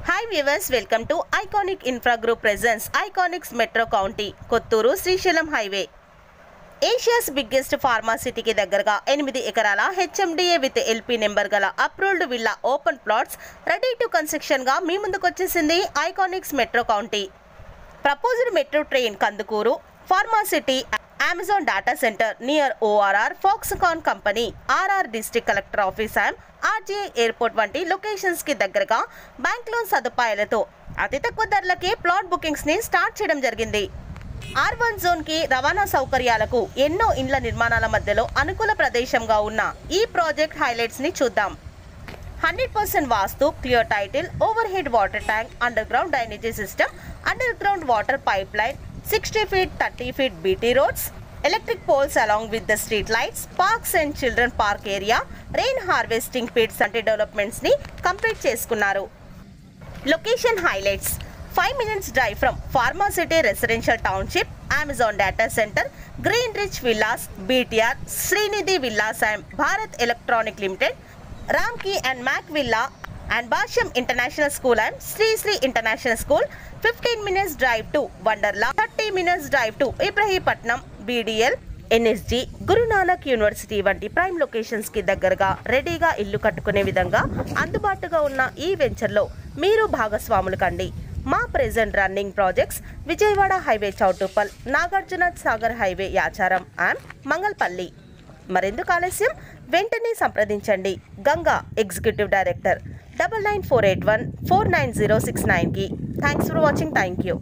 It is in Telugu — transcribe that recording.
Hi viewers, welcome to Iconic Infra Group presents Iconics Metro County, Kotturu Srisailam Highway. Asia's biggest pharma city ki దగ్గరగా 8 ఎకరాల HMDA with LP నెంబర్ గల approved villa open plots ready to construction గా మీ ముందుకొచ్చేసింది Iconics metro county. Proposed metro train Kandukur pharma city Amazon data center near ORR Foxconn company RR district collector office and RGA airport వంటి లొకేషన్స్ కి దగ్గరగా బ్యాంక్ లోన్ సదుపాయాలతో అతి తక్కువ ధరలకే ప్లాట్ బుకింగ్స్ ని స్టార్ట్ చేయడం జరిగింది. R1 జోన్ కి రవాణా సౌకర్యాలకు ఎన్నో ఇండ్ల నిర్మాణాల మధ్యలో అనుకూల ప్రదేశంగా ఉన్న ఈ ప్రాజెక్ట్ హైలైట్స్ ని చూద్దాం. 100% vastu, clear title, overhead water tank, underground drainage system, underground water pipeline, 60 feet 30 feet BT roads, electric poles along with the street lights, parks and children park area, rain harvesting pits and developments ni complete చేసుకున్నారు. Location highlights: 5 minutes drive from Pharma City Residential Township, Amazon Data Center, Greenridge Villas, BTR, Srinidhi Villas and Bharat Electronic Limited, Ramki and Mac Villa and Basham International School and Sri International School. 15 minutes drive to Wonderla, 30 minutes drive to Ibrahimapatnam, BDL, NSG, Guru Nanak University వంటి ప్రైమ్ లొకేషన్స్ కి దగ్గరగా రెడీగా ఇల్లు కట్టుకునే విధంగా అందుబాటుగా ఉన్న ఈ వెంచర్లో మీరు భాగస్వాములు కండి. మా present running projects Vijayawada highway Choutuppal, Nagarjuna Sagar highway Yacharam and Mangalpalli. మరెందుకు ఆలస్యం, వెంటనే సంప్రదించండి గంగా ఎగ్జిక్యూటివ్ డైరెక్టర్ 9948149069 కి. Thanks for watching. Thank you.